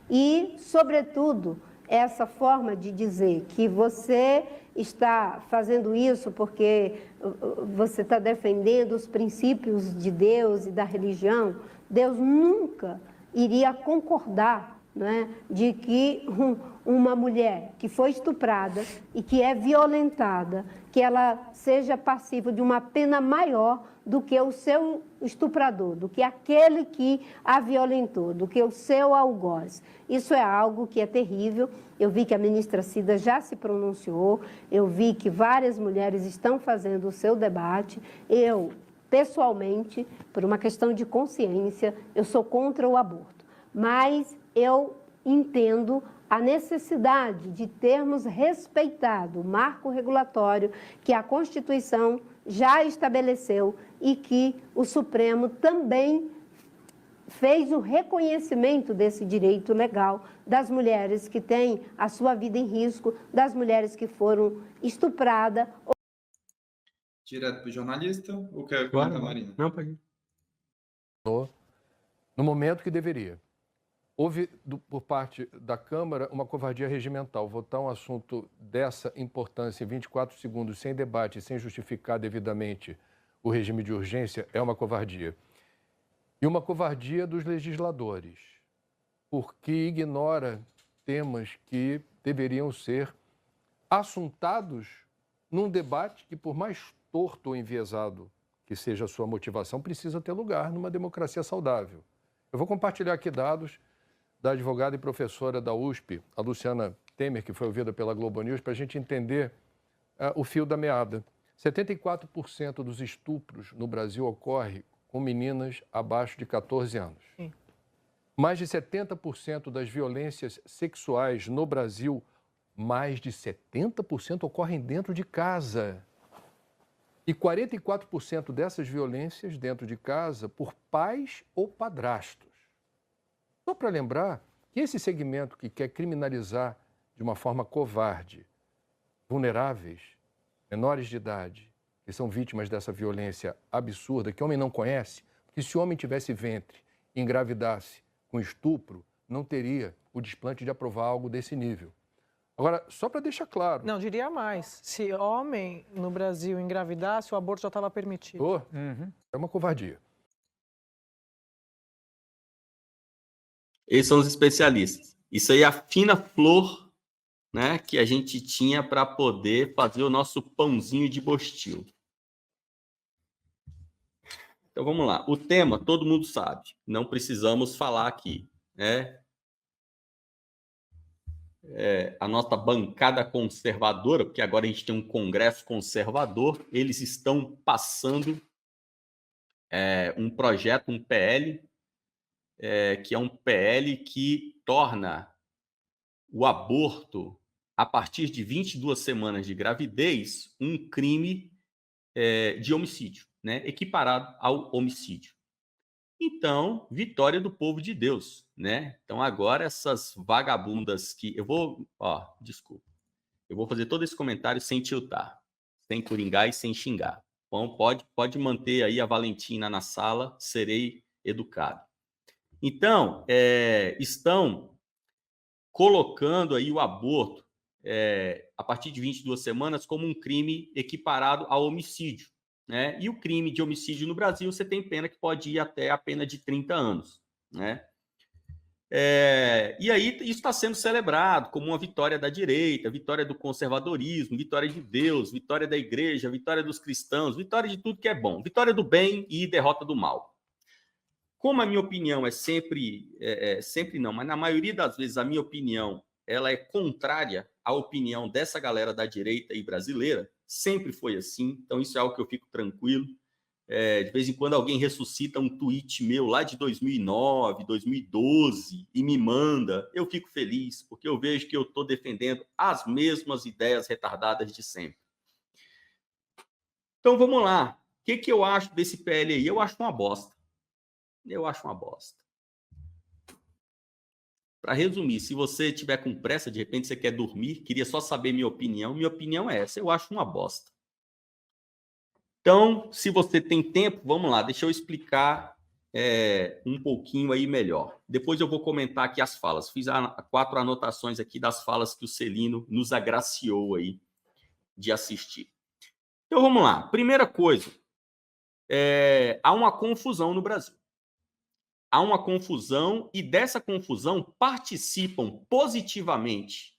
e, sobretudo, essa forma de dizer que você está fazendo isso porque você está defendendo os princípios de Deus e da religião, Deus nunca iria concordar, né, de que uma mulher que foi estuprada e que é violentada, que ela seja passiva de uma pena maior do que o seu estuprador, do que aquele que a violentou, do que o seu algoz. Isso é algo que é terrível. Eu vi que a ministra Cida já se pronunciou, eu vi que várias mulheres estão fazendo o seu debate. Eu, pessoalmente, por uma questão de consciência, eu sou contra o aborto, mas eu entendo a necessidade de termos respeitado o marco regulatório que a Constituição já estabeleceu e que o Supremo também fez o reconhecimento desse direito legal das mulheres que têm a sua vida em risco, das mulheres que foram estupradas. Direto para o jornalista ou quer comentar, Marina? Não, pode ir. No momento que deveria. Houve, por parte da Câmara, uma covardia regimental. Votar um assunto dessa importância em 24 segundos, sem debate, sem justificar devidamente o regime de urgência, é uma covardia. E uma covardia dos legisladores, porque ignora temas que deveriam ser assuntados num debate que, por mais torto ou enviesado que seja a sua motivação, precisa ter lugar numa democracia saudável. Eu vou compartilhar aqui dados da advogada e professora da USP, a Luciana Temer, que foi ouvida pela Globo News, para a gente entender o fio da meada. 74% dos estupros no Brasil ocorre com meninas abaixo de 14 anos. Sim. Mais de 70% das violências sexuais no Brasil, mais de 70% ocorrem dentro de casa. E 44% dessas violências dentro de casa por pais ou padrastos. Só para lembrar que esse segmento que quer criminalizar de uma forma covarde vulneráveis, menores de idade, que são vítimas dessa violência absurda, que o homem não conhece, porque se o homem tivesse ventre e engravidasse com estupro, não teria o desplante de aprovar algo desse nível. Agora, só para deixar claro... Não, diria mais. Se homem no Brasil engravidasse, o aborto já estava permitido. É uma covardia. Esses são os especialistas. Isso aí é a fina flor, né, que a gente tinha para poder fazer o nosso pãozinho de bostil. Então vamos lá. O tema todo mundo sabe. Não precisamos falar aqui, né? A nossa bancada conservadora, porque agora a gente tem um Congresso conservador, eles estão passando um projeto, um PL, que é um PL que torna o aborto, a partir de 22 semanas de gravidez, um crime de homicídio, né? Equiparado ao homicídio. Então, vitória do povo de Deus, né? Então, agora essas vagabundas que... desculpa. Eu vou fazer todo esse comentário sem tiltar, sem coringar e sem xingar. Bom, pode manter aí a Valentina na sala, serei educado. Então, estão colocando aí o aborto a partir de 22 semanas como um crime equiparado ao homicídio, né? E o crime de homicídio no Brasil, você tem pena que pode ir até a pena de 30 anos, né? E aí isso está sendo celebrado como uma vitória da direita, vitória do conservadorismo, vitória de Deus, vitória da igreja, vitória dos cristãos, vitória de tudo que é bom, vitória do bem e derrota do mal. Como a minha opinião é sempre não, mas na maioria das vezes a minha opinião ela é contrária à opinião dessa galera da direita e brasileira, sempre foi assim, então isso é algo que eu fico tranquilo. De vez em quando alguém ressuscita um tweet meu lá de 2009, 2012 e me manda, eu fico feliz, porque eu vejo que eu estou defendendo as mesmas ideias retardadas de sempre. Então vamos lá, o que eu acho desse PL aí? Eu acho uma bosta. Para resumir, se você tiver com pressa, de repente você quer dormir, queria só saber minha opinião é essa, eu acho uma bosta. Então, se você tem tempo, vamos lá, deixa eu explicar um pouquinho aí melhor. Depois eu vou comentar aqui as falas. Fiz 4 anotações aqui das falas que o Celino nos agraciou aí de assistir. Então vamos lá. Primeira coisa, há uma confusão no Brasil. Há uma confusão e dessa confusão participam positivamente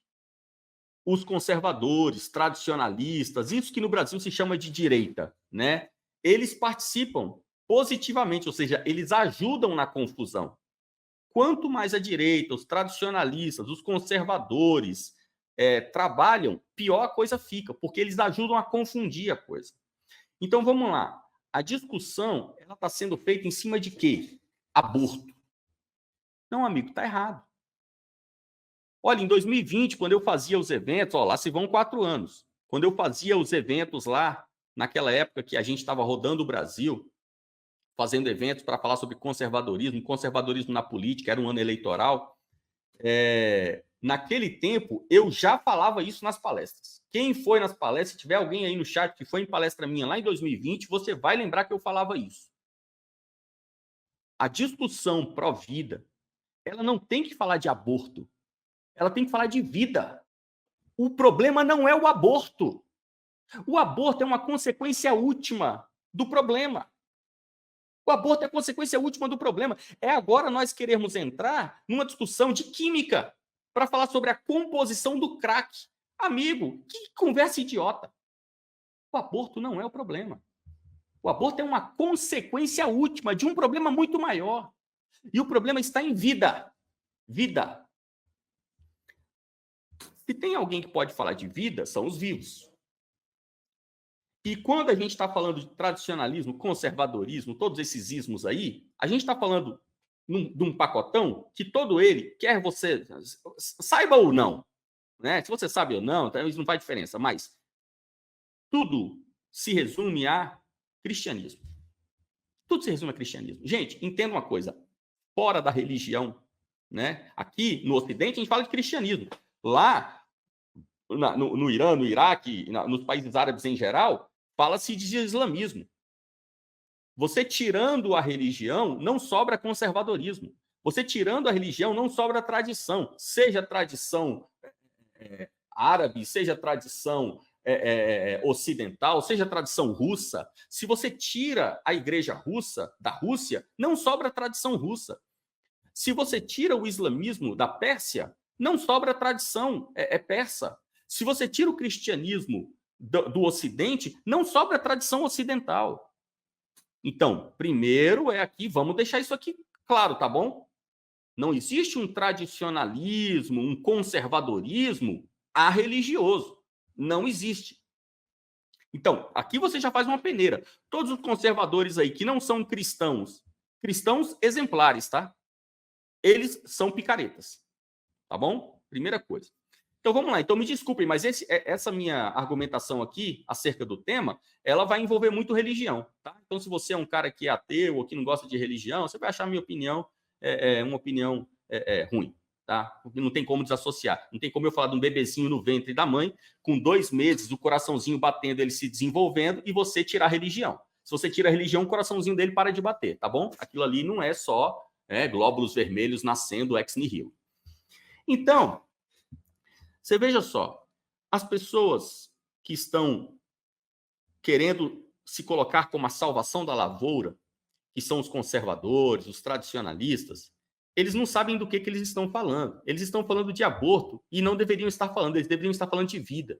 os conservadores, tradicionalistas, isso que no Brasil se chama de direita, né? Eles participam positivamente, ou seja, eles ajudam na confusão. Quanto mais a direita, os tradicionalistas, os conservadores trabalham, pior a coisa fica, porque eles ajudam a confundir a coisa. Então, vamos lá. A discussão está sendo feita em cima de quê? Aborto. Não, amigo, está errado. Olha, em 2020, quando eu fazia os eventos, lá se vão 4 anos. Quando eu fazia os eventos lá, naquela época que a gente estava rodando o Brasil, fazendo eventos para falar sobre conservadorismo na política, era um ano eleitoral. Naquele tempo, eu já falava isso nas palestras. Quem foi nas palestras, se tiver alguém aí no chat que foi em palestra minha lá em 2020, você vai lembrar que eu falava isso. A discussão pró-vida, ela não tem que falar de aborto, ela tem que falar de vida. O problema não é o aborto. O aborto é uma consequência última do problema. O aborto é a consequência última do problema. É agora nós queremos entrar numa discussão de química para falar sobre a composição do crack. Amigo, que conversa idiota. O aborto não é o problema. O aborto é uma consequência última de um problema muito maior. E o problema está em vida. Vida. Se tem alguém que pode falar de vida, são os vivos. E quando a gente está falando de tradicionalismo, conservadorismo, todos esses ismos aí, a gente está falando de um pacotão que todo ele, quer você saiba ou não, né? Se você sabe ou não, então isso não faz diferença, mas tudo se resume a cristianismo. Tudo se resume a cristianismo. Gente, entenda uma coisa, fora da religião, né? Aqui no Ocidente a gente fala de cristianismo. Lá no Irã, no Iraque, nos países árabes em geral, fala-se de islamismo. Você tirando a religião, não sobra conservadorismo. Você tirando a religião, não sobra tradição. Seja tradição árabe, seja tradição ocidental, seja tradição russa. Se você tira a igreja russa da Rússia, não sobra tradição russa. Se você tira o islamismo da Pérsia, não sobra tradição persa. Se você tira o cristianismo do Ocidente, não sobra tradição ocidental. Então, primeiro aqui, vamos deixar isso aqui claro, tá bom? Não existe um tradicionalismo, um conservadorismo religioso. Não existe. Então, aqui você já faz uma peneira. Todos os conservadores aí que não são cristãos exemplares, tá? Eles são picaretas. Tá bom? Primeira coisa. Então, vamos lá. Então, me desculpem, mas essa minha argumentação aqui, acerca do tema, ela vai envolver muito religião, tá? Então, se você é um cara que é ateu ou que não gosta de religião, você vai achar a minha opinião uma opinião ruim, tá? Não tem como desassociar. Não tem como eu falar de um bebezinho no ventre da mãe, com 2 meses, o coraçãozinho batendo, ele se desenvolvendo, e você tirar a religião. Se você tira a religião, o coraçãozinho dele para de bater, tá bom? Aquilo ali não é só glóbulos vermelhos nascendo ex nihilo. Então, você veja só, as pessoas que estão querendo se colocar como a salvação da lavoura, que são os conservadores, os tradicionalistas, eles não sabem do que eles estão falando. Eles estão falando de aborto e não deveriam estar falando, eles deveriam estar falando de vida.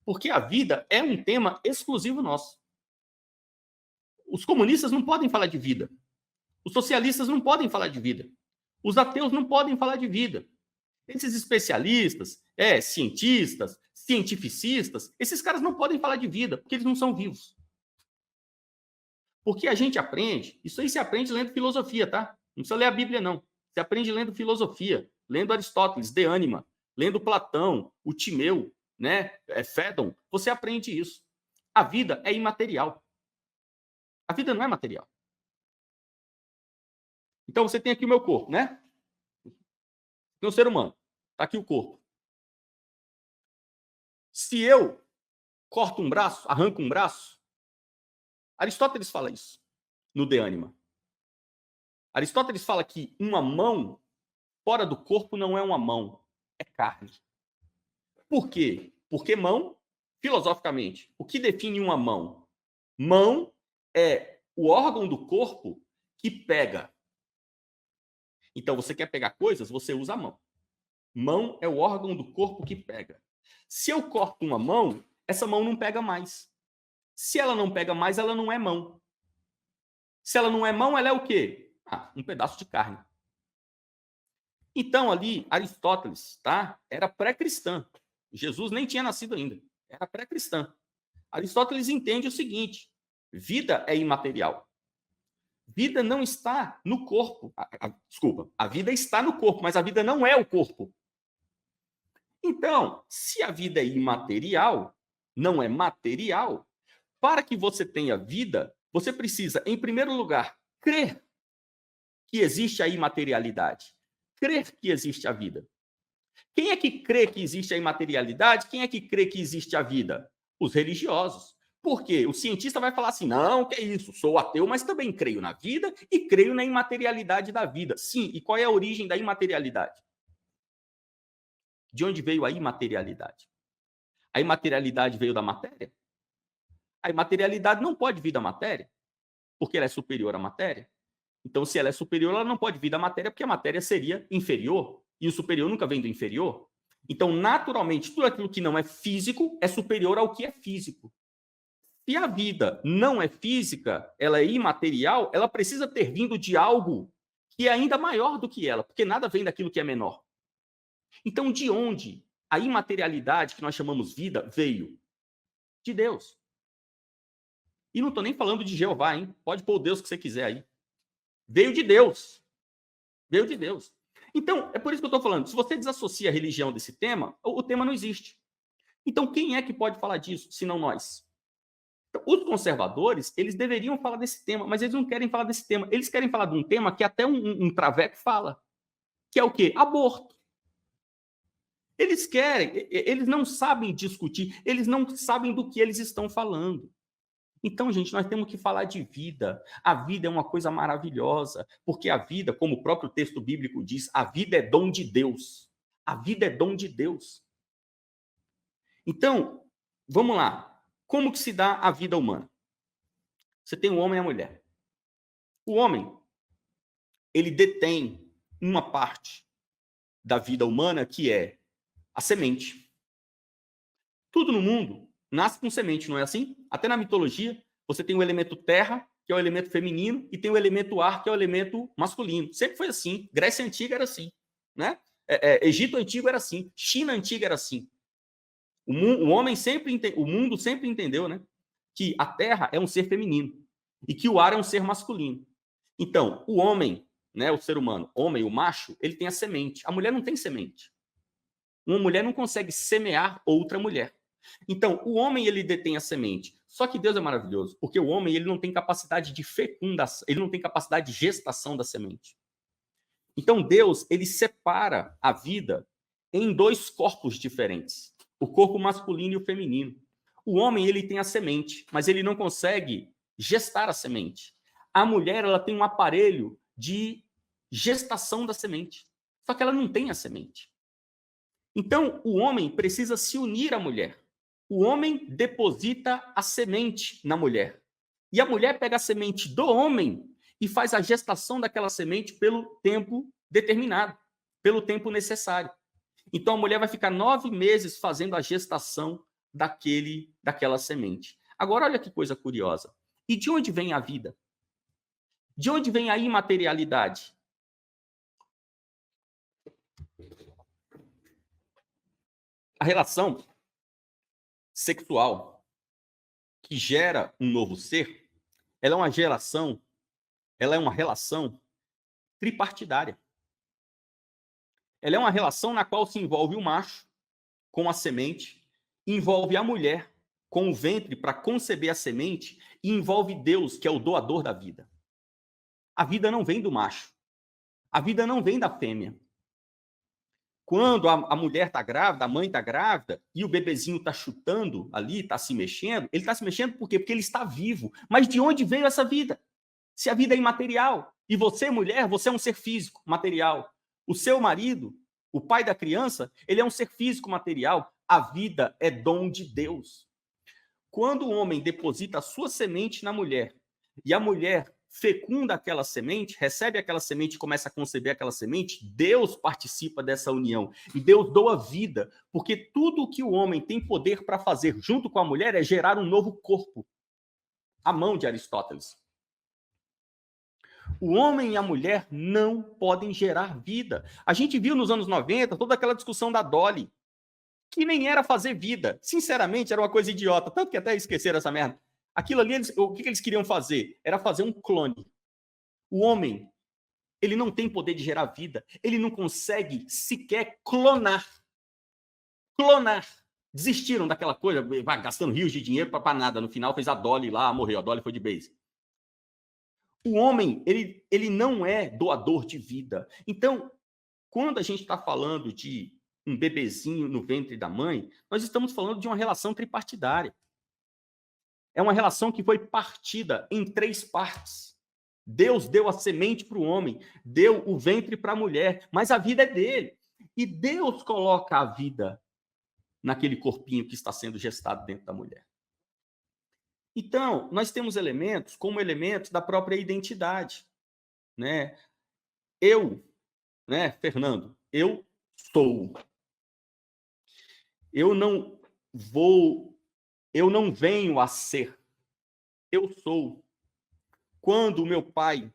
Porque a vida é um tema exclusivo nosso. Os comunistas não podem falar de vida. Os socialistas não podem falar de vida. Os ateus não podem falar de vida. Esses especialistas, cientistas, cientificistas, esses caras não podem falar de vida, porque eles não são vivos. Porque a gente aprende, isso aí se aprende lendo filosofia, tá? Não precisa ler a Bíblia, não. Você aprende lendo filosofia, lendo Aristóteles, De Anima, lendo Platão, o Timeu, né? Fédon. Você aprende isso. A vida é imaterial. A vida não é material. Então você tem aqui o meu corpo, né? Tem um ser humano. Está aqui o corpo. Se eu corto um braço, arranco um braço, Aristóteles fala isso no De Anima. Aristóteles fala que uma mão fora do corpo não é uma mão, é carne. Por quê? Porque mão, filosoficamente, o que define uma mão? Mão é o órgão do corpo que pega. Então, você quer pegar coisas, você usa a mão. Mão é o órgão do corpo que pega. Se eu corto uma mão, essa mão não pega mais. Se ela não pega mais, ela não é mão. Se ela não é mão, ela é o quê? Um pedaço de carne. Então, ali, Aristóteles, tá? Era pré-cristã. Jesus nem tinha nascido ainda. Era pré-cristã. Aristóteles entende o seguinte: vida é imaterial. Vida não está no corpo. Desculpa, a vida está no corpo, mas a vida não é o corpo. Então, se a vida é imaterial, não é material, para que você tenha vida, você precisa, em primeiro lugar, crer que existe a imaterialidade. Crer que existe a vida. Quem é que crê que existe a imaterialidade? Quem é que crê que existe a vida? Os religiosos. Por quê? O cientista vai falar assim, não, que é isso, sou ateu, mas também creio na vida e creio na imaterialidade da vida. Sim, e qual é a origem da imaterialidade? De onde veio a imaterialidade? A imaterialidade veio da matéria? A imaterialidade não pode vir da matéria, porque ela é superior à matéria. Então, se ela é superior, ela não pode vir da matéria, porque a matéria seria inferior, e o superior nunca vem do inferior. Então, naturalmente, tudo aquilo que não é físico é superior ao que é físico. Se a vida não é física, ela é imaterial, ela precisa ter vindo de algo que é ainda maior do que ela, porque nada vem daquilo que é menor. Então, de onde a imaterialidade, que nós chamamos vida, veio? De Deus. E não estou nem falando de Jeová, hein? Pode pôr o Deus que você quiser aí. Veio de Deus. Veio de Deus. Então, é por isso que eu estou falando. Se você desassocia a religião desse tema, o tema não existe. Então, quem é que pode falar disso, se não nós? Então, os conservadores, eles deveriam falar desse tema, mas eles não querem falar desse tema. Eles querem falar de um tema que até um traveco fala, que é o quê? Aborto. Eles querem, eles não sabem discutir, eles não sabem do que eles estão falando. Então, gente, nós temos que falar de vida. A vida é uma coisa maravilhosa, porque a vida, como o próprio texto bíblico diz, a vida é dom de Deus. A vida é dom de Deus. Então, vamos lá. Como que se dá a vida humana? Você tem o homem e a mulher. O homem, ele detém uma parte da vida humana que é a semente. Tudo no mundo nasce com semente, não é assim? Até na mitologia, você tem o elemento terra, que é o elemento feminino, e tem o elemento ar, que é o elemento masculino. Sempre foi assim. Grécia Antiga era assim, né? Egito Antigo era assim. China Antiga era assim. O mundo sempre entendeu, né, que a terra é um ser feminino e que o ar é um ser masculino. Então, o homem, né, o ser humano, homem, o macho, ele tem a semente. A mulher não tem semente. Uma mulher não consegue semear outra mulher. Então, o homem, ele detém a semente. Só que Deus é maravilhoso, porque o homem, ele não tem capacidade de fecundação, ele não tem capacidade de gestação da semente. Então, Deus, ele separa a vida em dois corpos diferentes. O corpo masculino e o feminino. O homem, ele tem a semente, mas ele não consegue gestar a semente. A mulher, ela tem um aparelho de gestação da semente. Só que ela não tem a semente. Então, o homem precisa se unir à mulher. O homem deposita a semente na mulher. E a mulher pega a semente do homem e faz a gestação daquela semente pelo tempo determinado, pelo tempo necessário. Então, a mulher vai ficar 9 meses fazendo a gestação daquela semente. Agora, olha que coisa curiosa. E de onde vem a vida? De onde vem a imaterialidade? A relação sexual que gera um novo ser, ela é uma relação tripartidária. Ela é uma relação na qual se envolve o macho com a semente, envolve a mulher com o ventre para conceber a semente e envolve Deus, que é o doador da vida. A vida não vem do macho. A vida não vem da fêmea. Quando a mulher está grávida, a mãe está grávida, e o bebezinho está chutando ali, está se mexendo, ele está se mexendo por quê? Porque ele está vivo. Mas de onde veio essa vida? Se a vida é imaterial. E você, mulher, você é um ser físico, material. O seu marido, o pai da criança, ele é um ser físico, material. A vida é dom de Deus. Quando o homem deposita a sua semente na mulher e a mulher fecunda aquela semente, recebe aquela semente e começa a conceber aquela semente, Deus participa dessa união. E Deus doa vida, porque tudo o que o homem tem poder para fazer junto com a mulher é gerar um novo corpo. A mão de Aristóteles. O homem e a mulher não podem gerar vida. A gente viu nos anos 90 toda aquela discussão da Dolly, que nem era fazer vida. Sinceramente, era uma coisa idiota, tanto que até esqueceram essa merda. Aquilo ali, o que eles queriam fazer? Era fazer um clone. O homem, ele não tem poder de gerar vida. Ele não consegue sequer clonar. Clonar. Desistiram daquela coisa, gastando rios de dinheiro para nada. No final, fez a Dolly lá, morreu. A Dolly foi de base. O homem, ele não é doador de vida. Então, quando a gente está falando de um bebezinho no ventre da mãe, nós estamos falando de uma relação tripartidária. É uma relação que foi partida em 3 partes. Deus deu a semente para o homem, deu o ventre para a mulher, mas a vida é dele. E Deus coloca a vida naquele corpinho que está sendo gestado dentro da mulher. Então, nós temos elementos como elementos da própria identidade, né? Eu, né, Fernando, eu sou. Eu não venho a ser. Eu sou. Quando o meu pai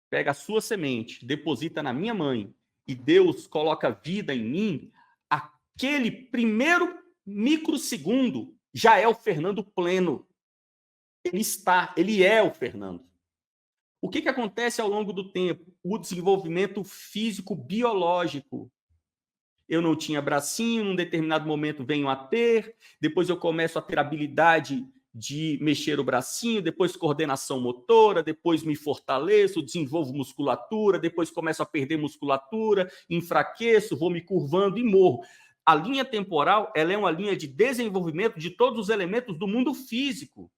pega a sua semente, deposita na minha mãe e Deus coloca vida em mim, aquele primeiro microsegundo já é o Fernando pleno. Ele é o Fernando. O que acontece ao longo do tempo? O desenvolvimento físico-biológico. Eu não tinha bracinho, num determinado momento venho a ter, depois eu começo a ter habilidade de mexer o bracinho, depois coordenação motora, depois me fortaleço, desenvolvo musculatura, depois começo a perder musculatura, enfraqueço, vou me curvando e morro. A linha temporal, ela é uma linha de desenvolvimento de todos os elementos do mundo físico.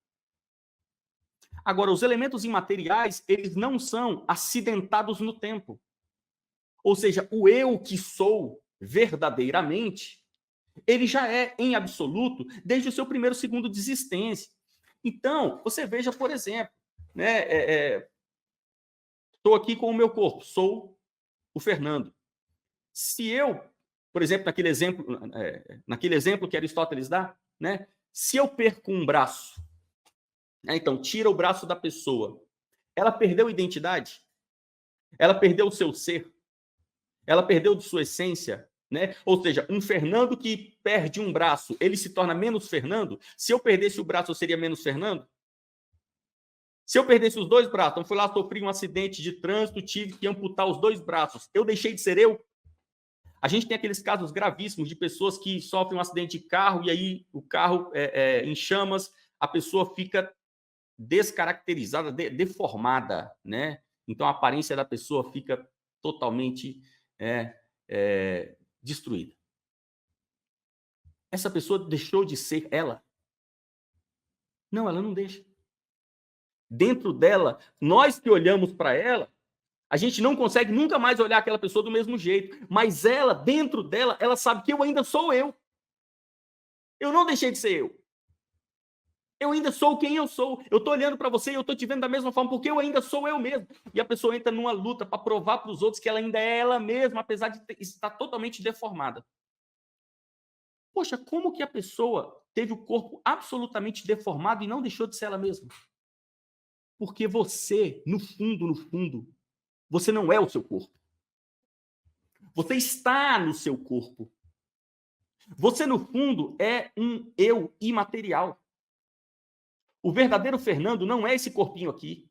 Agora, os elementos imateriais, eles não são acidentados no tempo. Ou seja, o eu que sou verdadeiramente, ele já é em absoluto desde o seu primeiro segundo de existência. Então, você veja, por exemplo, né, estou aqui com o meu corpo, sou o Fernando. Se eu, por exemplo, naquele exemplo que Aristóteles dá, né, se eu perco um braço, então tira o braço da pessoa, ela perdeu a identidade? Ela perdeu o seu ser? Ela perdeu de sua essência? Né? Ou seja, um Fernando que perde um braço, ele se torna menos Fernando? Se eu perdesse o braço, eu seria menos Fernando? Se eu perdesse os 2 braços, então fui lá, sofri um acidente de trânsito, tive que amputar os 2 braços, eu deixei de ser eu? A gente tem aqueles casos gravíssimos de pessoas que sofrem um acidente de carro e aí o carro em chamas, a pessoa fica descaracterizada, deformada, né? Então a aparência da pessoa fica totalmente destruída. Essa pessoa deixou de ser ela? Não, ela não deixa. Dentro dela, nós que olhamos para ela, a gente não consegue nunca mais olhar aquela pessoa do mesmo jeito, mas ela, dentro dela, ela sabe que eu ainda sou eu. Eu não deixei de ser eu. Eu ainda sou quem eu sou. Eu estou olhando para você e eu estou te vendo da mesma forma, porque eu ainda sou eu mesmo. E a pessoa entra numa luta para provar para os outros que ela ainda é ela mesma, apesar de estar totalmente deformada. Poxa, como que a pessoa teve o corpo absolutamente deformado e não deixou de ser ela mesma? Porque você, no fundo, você não é o seu corpo. Você está no seu corpo. Você, no fundo, é um eu imaterial. O verdadeiro Fernando não é esse corpinho aqui.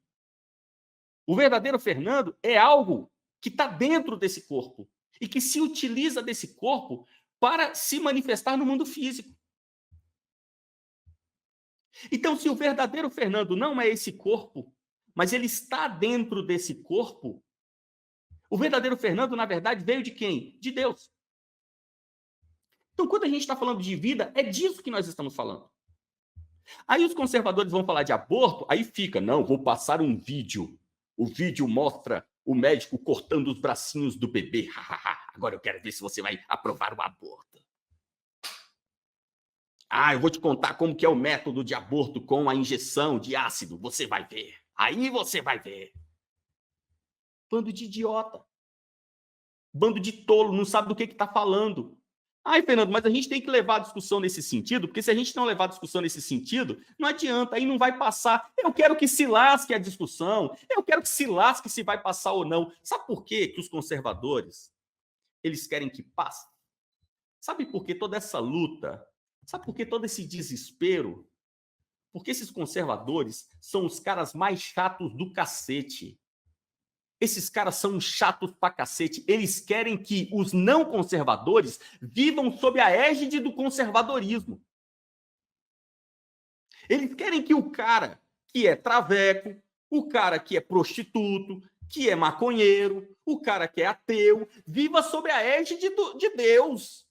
O verdadeiro Fernando é algo que está dentro desse corpo e que se utiliza desse corpo para se manifestar no mundo físico. Então, se o verdadeiro Fernando não é esse corpo, mas ele está dentro desse corpo, o verdadeiro Fernando, na verdade, veio de quem? De Deus. Então, quando a gente está falando de vida, é disso que nós estamos falando. Aí os conservadores vão falar de aborto, aí fica, não, vou passar um vídeo. O vídeo mostra o médico cortando os bracinhos do bebê. Agora eu quero ver se você vai aprovar o aborto. Eu vou te contar como que é o método de aborto com a injeção de ácido. Você vai ver. Aí você vai ver. Bando de idiota. Bando de tolo, não sabe do que está falando. Fernando, mas a gente tem que levar a discussão nesse sentido, porque se a gente não levar a discussão nesse sentido, não adianta, aí não vai passar. Eu quero que se lasque a discussão, eu quero que se lasque se vai passar ou não. Sabe por quê que os conservadores, eles querem que passe? Sabe por que toda essa luta? Sabe por que todo esse desespero? Porque esses conservadores são os caras mais chatos do cacete. Esses caras são chatos pra cacete. Eles querem que os não conservadores vivam sob a égide do conservadorismo. Eles querem que o cara que é traveco, o cara que é prostituto, que é maconheiro, o cara que é ateu, viva sob a égide de Deus.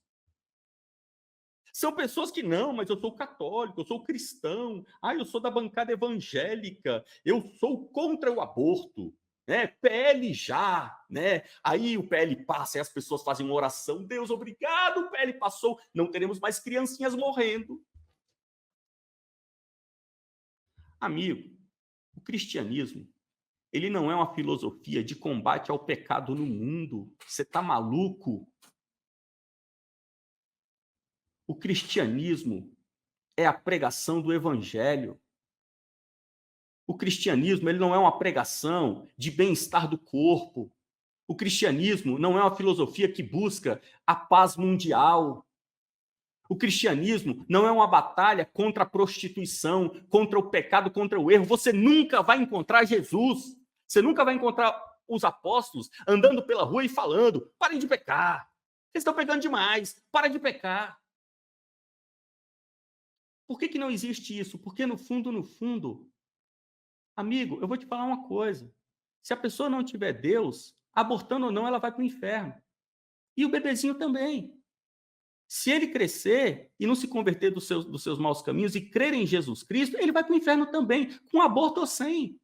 São pessoas que, não, mas eu sou católico, eu sou cristão, eu sou da bancada evangélica, eu sou contra o aborto. Né? PL já, né? Aí o PL passa e as pessoas fazem uma oração, Deus, obrigado, o PL passou, não teremos mais criancinhas morrendo. Amigo, o cristianismo, ele não é uma filosofia de combate ao pecado no mundo. Você tá maluco? O cristianismo é a pregação do evangelho. O cristianismo, ele não é uma pregação de bem-estar do corpo. O cristianismo não é uma filosofia que busca a paz mundial. O cristianismo não é uma batalha contra a prostituição, contra o pecado, contra o erro. Você nunca vai encontrar Jesus. Você nunca vai encontrar os apóstolos andando pela rua e falando, parem de pecar. Vocês estão pecando demais, para de pecar. Por que não existe isso? Porque no fundo, amigo, eu vou te falar uma coisa. Se a pessoa não tiver Deus, abortando ou não, ela vai para o inferno. E o bebezinho também. Se ele crescer e não se converter dos seus maus caminhos e crer em Jesus Cristo, ele vai para o inferno também, com aborto ou sem.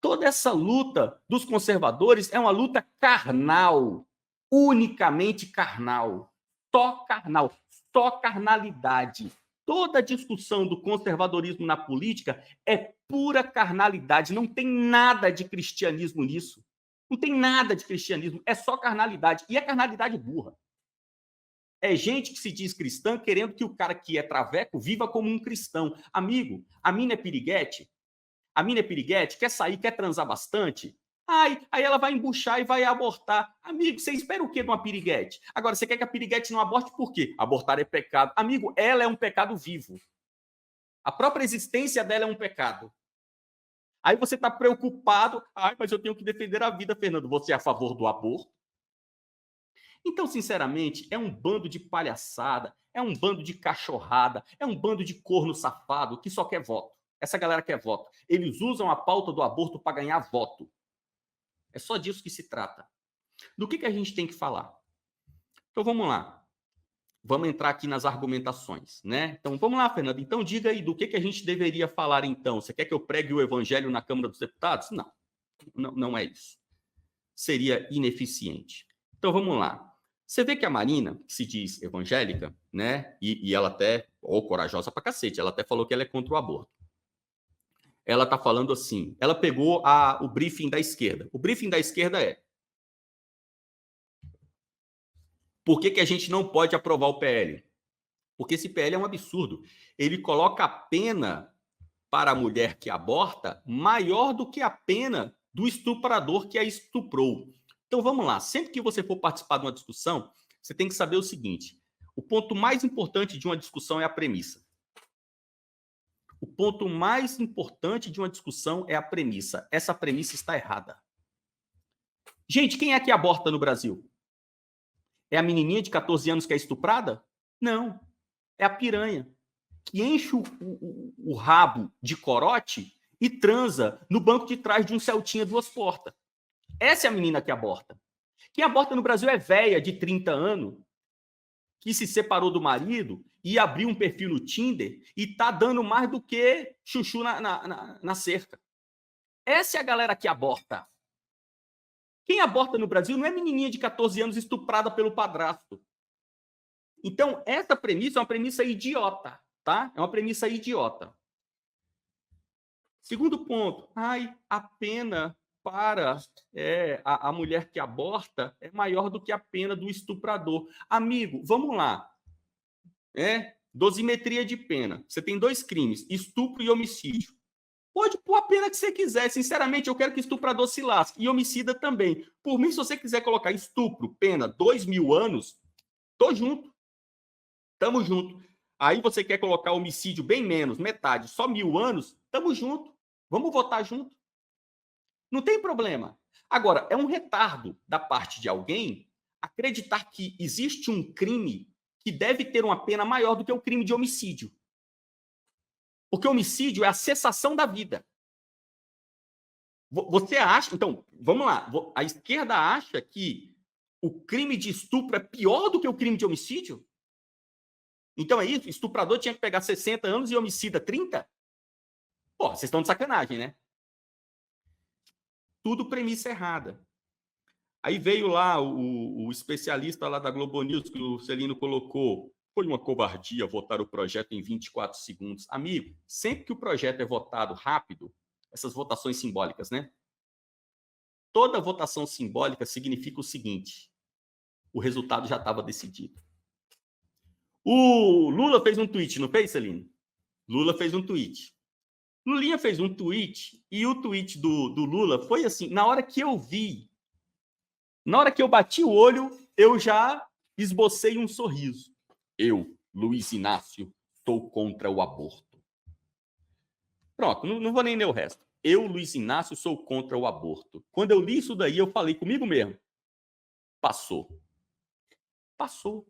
Toda essa luta dos conservadores é uma luta carnal, unicamente carnal. Só carnal, só carnalidade. Toda a discussão do conservadorismo na política é pura carnalidade, não tem nada de cristianismo nisso. Não tem nada de cristianismo, é só carnalidade. E é carnalidade burra. É gente que se diz cristã querendo que o cara que é traveco viva como um cristão. Amigo, a mina é piriguete? A mina é piriguete, quer sair, quer transar bastante? Aí ela vai embuchar e vai abortar. Amigo, você espera o quê de uma piriguete? Agora, você quer que a piriguete não aborte por quê? Abortar é pecado. Amigo, ela é um pecado vivo. A própria existência dela é um pecado. Aí você está preocupado. Mas eu tenho que defender a vida, Fernando. Você é a favor do aborto? Então, sinceramente, é um bando de palhaçada, é um bando de cachorrada, é um bando de corno safado que só quer voto. Essa galera quer voto. Eles usam a pauta do aborto para ganhar voto. É só disso que se trata. Do que a gente tem que falar? Então, vamos lá. Vamos entrar aqui nas argumentações, né? Então, vamos lá, Fernando. Então, diga aí do que a gente deveria falar, então. Você quer que eu pregue o evangelho na Câmara dos Deputados? Não é isso. Seria ineficiente. Então, vamos lá. Você vê que a Marina, que se diz evangélica, né? E ela até, corajosa pra cacete, ela até falou que ela é contra o aborto. Ela tá falando assim, ela pegou o briefing da esquerda. O briefing da esquerda é: por que a gente não pode aprovar o PL? Porque esse PL é um absurdo. Ele coloca a pena para a mulher que aborta maior do que a pena do estuprador que a estuprou. Então, vamos lá. Sempre que você for participar de uma discussão, você tem que saber o seguinte. O ponto mais importante de uma discussão é a premissa. O ponto mais importante de uma discussão é a premissa. Essa premissa está errada. Gente, quem é que aborta no Brasil? É a menininha de 14 anos que é estuprada? Não. É a piranha que enche o rabo de corote e transa no banco de trás de um Celtinha 2 portas. Essa é a menina que aborta. Quem aborta no Brasil é véia de 30 anos, que se separou do marido e abriu um perfil no Tinder e tá dando mais do que chuchu na cerca. Essa é a galera que aborta. Quem aborta no Brasil não é menininha de 14 anos estuprada pelo padrasto. Então, essa premissa é uma premissa idiota, tá? É uma premissa idiota. Segundo ponto, a pena para a mulher que aborta é maior do que a pena do estuprador. Amigo, vamos lá. Dosimetria de pena. Você tem 2 crimes, estupro e homicídio. Pode pôr a pena que você quiser. Sinceramente, eu quero que estuprador se lasque. E homicida também. Por mim, se você quiser colocar estupro, pena, 2.000 anos, tô junto. Tamo junto. Aí você quer colocar homicídio bem menos, metade, só 1.000 anos, tamo junto. Vamos votar junto. Não tem problema. Agora, é um retardo da parte de alguém acreditar que existe um crime que deve ter uma pena maior do que o crime de homicídio. Porque homicídio é a cessação da vida. Você acha... Então, vamos lá. A esquerda acha que o crime de estupro é pior do que o crime de homicídio? Então é isso? Estuprador tinha que pegar 60 anos e homicida 30? Pô, vocês estão de sacanagem, né? Tudo premissa errada. Aí veio lá o especialista lá da Globo News, que o Celino colocou. Foi uma covardia votar o projeto em 24 segundos. Amigo, sempre que o projeto é votado rápido, essas votações simbólicas, né? Toda votação simbólica significa o seguinte: o resultado já estava decidido. O Lula fez um tweet, não fez, Celino? Lula fez um tweet. Lulinha fez um tweet e o tweet do Lula foi assim, na hora que eu vi, na hora que eu bati o olho, eu já esbocei um sorriso. Eu, Luiz Inácio, sou contra o aborto. Pronto, não vou nem ler o resto. Eu, Luiz Inácio, sou contra o aborto. Quando eu li isso daí, eu falei comigo mesmo. Passou. Passou.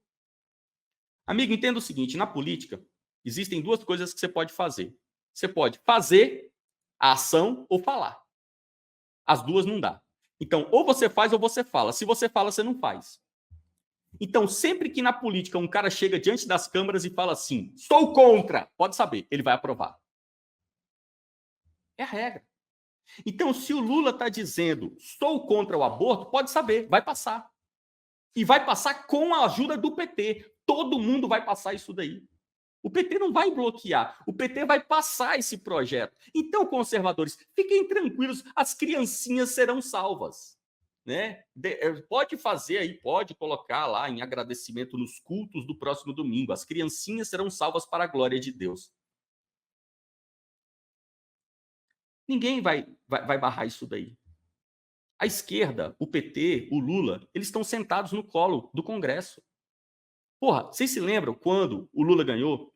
Amigo, entenda o seguinte, na política, existem 2 coisas que você pode fazer. Você pode fazer a ação ou falar. As 2 não dá. Então, ou você faz ou você fala. Se você fala, você não faz. Então, sempre que na política um cara chega diante das câmaras e fala assim, sou contra, pode saber, ele vai aprovar. É a regra. Então, se o Lula está dizendo, sou contra o aborto, pode saber, vai passar. E vai passar com a ajuda do PT. Todo mundo vai passar isso daí. O PT não vai bloquear, o PT vai passar esse projeto. Então, conservadores, fiquem tranquilos, as criancinhas serão salvas. Né? Pode fazer aí, pode colocar lá em agradecimento nos cultos do próximo domingo. As criancinhas serão salvas para a glória de Deus. Ninguém vai barrar isso daí. A esquerda, o PT, o Lula, eles estão sentados no colo do Congresso. Porra, vocês se lembram quando o Lula ganhou?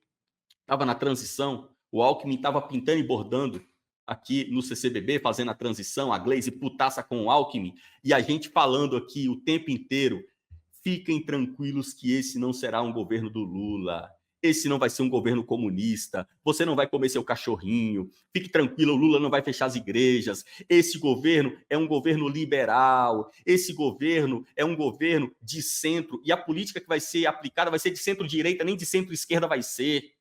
Estava na transição, o Alckmin estava pintando e bordando aqui no CCBB, fazendo a transição, a Gleisi putaça com o Alckmin, e a gente falando aqui o tempo inteiro, fiquem tranquilos que esse não será um governo do Lula, esse não vai ser um governo comunista, você não vai comer seu cachorrinho, fique tranquilo, o Lula não vai fechar as igrejas, esse governo é um governo liberal, esse governo é um governo de centro, e a política que vai ser aplicada vai ser de centro-direita, nem de centro-esquerda vai ser.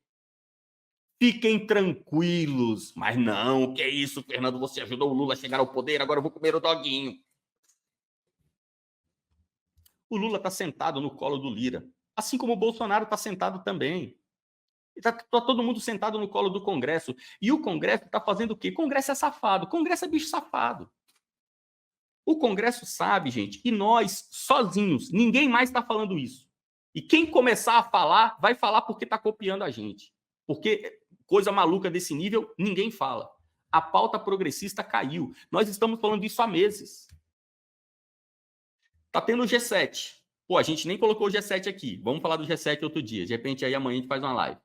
Fiquem tranquilos. Mas não, que é isso, Fernando, você ajudou o Lula a chegar ao poder, agora eu vou comer o doguinho. O Lula está sentado no colo do Lira, assim como o Bolsonaro está sentado também. Está todo mundo sentado no colo do Congresso. E o Congresso está fazendo o quê? O Congresso é safado. O Congresso é bicho safado. O Congresso sabe, gente, e nós, sozinhos, ninguém mais está falando isso. E quem começar a falar, vai falar porque está copiando a gente. Porque coisa maluca desse nível, ninguém fala. A pauta progressista caiu. Nós estamos falando isso há meses. Tá tendo o G7. Pô, a gente nem colocou o G7 aqui. Vamos falar do G7 outro dia. De repente, aí amanhã a gente faz uma live.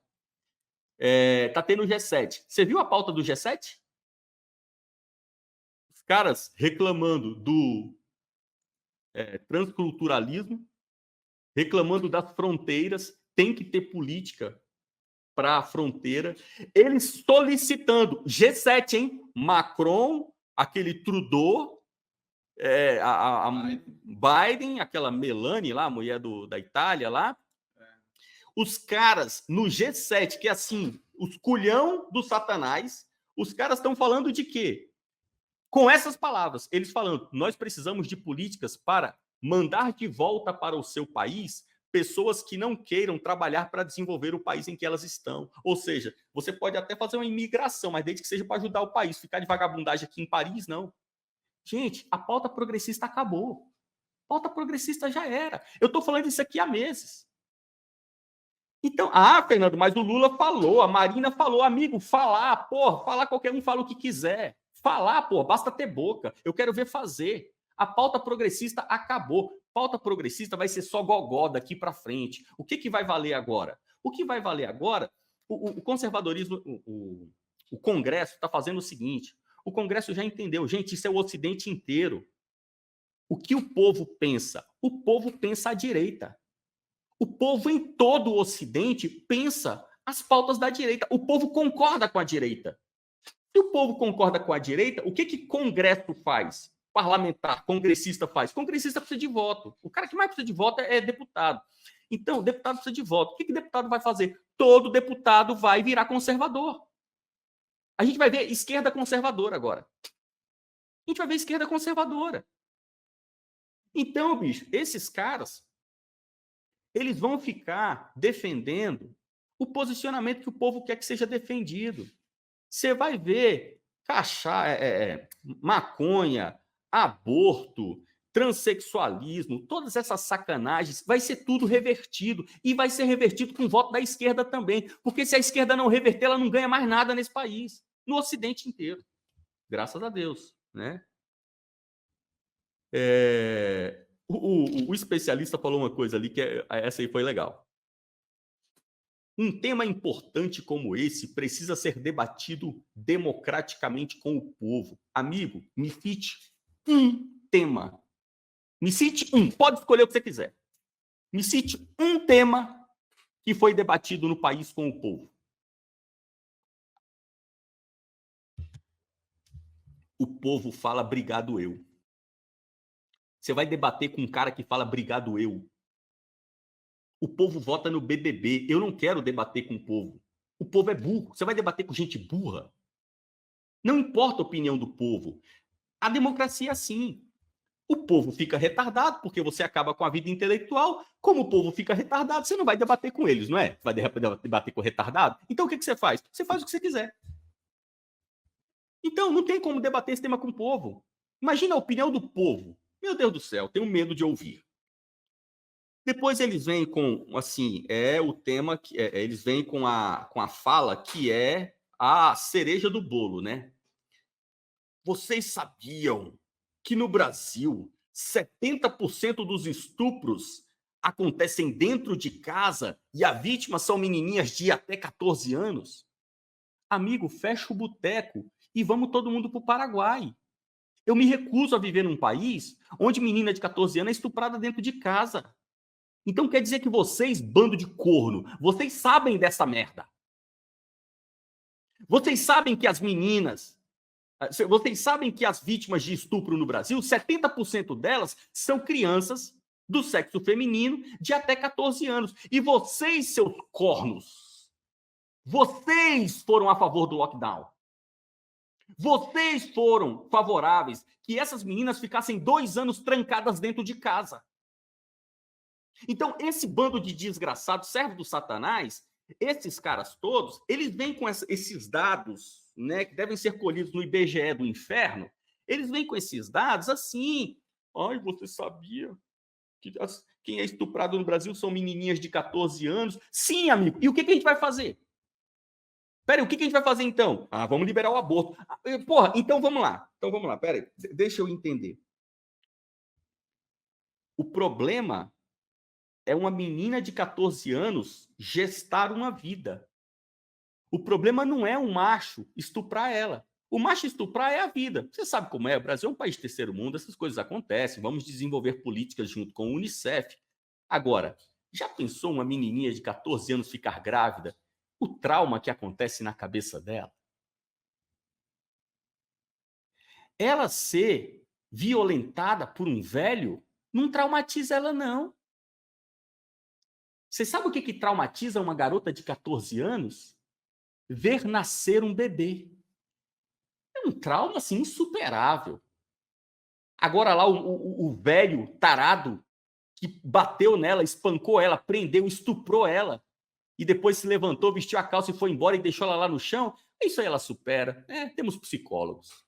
Tá tendo o G7. Você viu a pauta do G7? Os caras reclamando do transculturalismo, reclamando das fronteiras, tem que ter política para a fronteira. Eles solicitando G7, hein? Macron, aquele Trudeau, a Biden, aquela Melanie lá, a mulher da Itália lá, os caras no G7, que é assim, os culhão do Satanás, os caras estão falando de quê? Com essas palavras, eles falando, nós precisamos de políticas para mandar de volta para o seu país pessoas que não queiram trabalhar para desenvolver o país em que elas estão. Ou seja, você pode até fazer uma imigração, mas desde que seja para ajudar o país. Ficar de vagabundagem aqui em Paris, não. Gente, a pauta progressista acabou. A pauta progressista já era. Eu estou falando isso aqui há meses. Então, Fernando, mas o Lula falou, a Marina falou, amigo, falar qualquer um fala o que quiser. Falar, basta ter boca. Eu quero ver fazer. A pauta progressista acabou. Pauta progressista vai ser só gogó daqui para frente. O que vai valer agora? O que vai valer agora, o conservadorismo, o Congresso está fazendo o seguinte, o Congresso já entendeu, gente, isso é o Ocidente inteiro. O que o povo pensa? O povo pensa à direita. O povo em todo o Ocidente pensa as pautas da direita. O povo concorda com a direita. Se o povo concorda com a direita, o que Congresso faz? Parlamentar, congressista faz? Congressista precisa de voto. O cara que mais precisa de voto é deputado. Então, deputado precisa de voto. O que deputado vai fazer? Todo deputado vai virar conservador. A gente vai ver esquerda conservadora agora. A gente vai ver esquerda conservadora. Então, bicho, esses caras, eles vão ficar defendendo o posicionamento que o povo quer que seja defendido. Você vai ver maconha, aborto, transexualismo, todas essas sacanagens, vai ser tudo revertido. E vai ser revertido com o voto da esquerda também. Porque se a esquerda não reverter, ela não ganha mais nada nesse país, no Ocidente inteiro. Graças a Deus, né? O especialista falou uma coisa ali que essa aí foi legal. Um tema importante como esse precisa ser debatido democraticamente com o povo. Amigo, me cite um tema. Me cite um. Pode escolher o que você quiser. Me cite um tema que foi debatido no país com o povo. O povo fala obrigado eu. Você vai debater com um cara que fala obrigado eu. O povo vota no BBB. Eu não quero debater com o povo. O povo é burro. Você vai debater com gente burra? Não importa a opinião do povo. A democracia é assim. O povo fica retardado porque você acaba com a vida intelectual. Como o povo fica retardado, você não vai debater com eles, não é? Vai debater com o retardado? Então o que você faz? Você faz o que você quiser. Então não tem como debater esse tema com o povo. Imagina a opinião do povo. Meu Deus do céu, tenho medo de ouvir. Depois eles vêm com, assim, o tema que eles vêm com a fala que é a cereja do bolo, né? Vocês sabiam que no Brasil 70% dos estupros acontecem dentro de casa e a vítima são menininhas de até 14 anos? Amigo, fecha o boteco e vamos todo mundo para o Paraguai. Eu me recuso a viver num país onde menina de 14 anos é estuprada dentro de casa. Então quer dizer que vocês, bando de corno, vocês sabem dessa merda. Vocês sabem que as meninas, vocês sabem que as vítimas de estupro no Brasil, 70% delas são crianças do sexo feminino de até 14 anos. E vocês, seus cornos, vocês foram a favor do lockdown. Vocês foram favoráveis que essas meninas ficassem 2 anos trancadas dentro de casa. Então, esse bando de desgraçados, servo do Satanás, esses caras todos, eles vêm com esses dados, né, que devem ser colhidos no IBGE do inferno, eles vêm com esses dados assim, ai, você sabia que quem é estuprado no Brasil são menininhas de 14 anos? Sim, amigo, e o que a gente vai fazer? Peraí, o que a gente vai fazer então? Vamos liberar o aborto. Porra, então vamos lá, peraí, deixa eu entender. O problema é uma menina de 14 anos gestar uma vida. O problema não é um macho estuprar ela. O macho estuprar é a vida. Você sabe como é? O Brasil é um país de terceiro mundo, essas coisas acontecem. Vamos desenvolver políticas junto com o Unicef. Agora, já pensou uma menininha de 14 anos ficar grávida? O trauma que acontece na cabeça dela? Ela ser violentada por um velho não traumatiza ela, não. Você sabe o que traumatiza uma garota de 14 anos? Ver nascer um bebê. É um trauma, assim, insuperável. Agora lá, o velho tarado que bateu nela, espancou ela, prendeu, estuprou ela, e depois se levantou, vestiu a calça e foi embora e deixou ela lá no chão, isso aí ela supera. Temos psicólogos.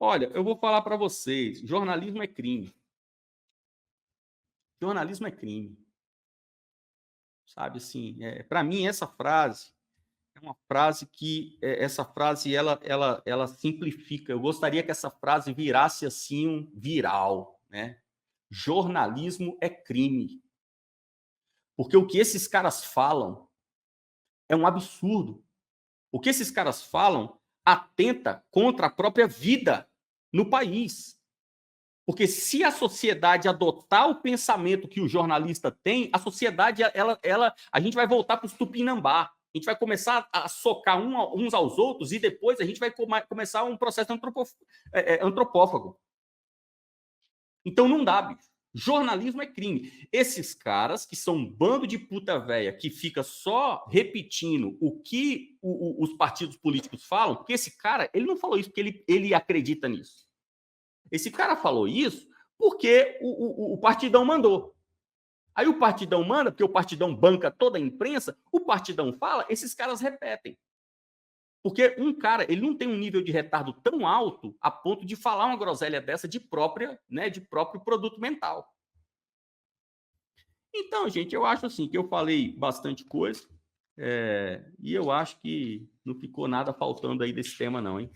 Olha, eu vou falar para vocês, jornalismo é crime. Jornalismo é crime. Sabe, assim, para mim essa frase é uma frase que, essa frase, ela simplifica. Eu gostaria que essa frase virasse, assim, um viral, né? Jornalismo é crime. Porque o que esses caras falam é um absurdo. O que esses caras falam atenta contra a própria vida no país. Porque se a sociedade adotar o pensamento que o jornalista tem, a sociedade, a gente vai voltar para os tupinambá. A gente vai começar a socar uns aos outros e depois a gente vai começar um processo antropófago. Então não dá, bicho. Jornalismo é crime. Esses caras, que são um bando de puta véia, que fica só repetindo o que os partidos políticos falam, porque esse cara, ele não falou isso porque ele acredita nisso. Esse cara falou isso porque o Partidão mandou. Aí o Partidão manda, porque o Partidão banca toda a imprensa, o Partidão fala, esses caras repetem. Porque um cara, ele não tem um nível de retardo tão alto a ponto de falar uma groselha dessa de próprio produto mental. Então, gente, eu acho assim que eu falei bastante coisa e eu acho que não ficou nada faltando aí desse tema não, hein?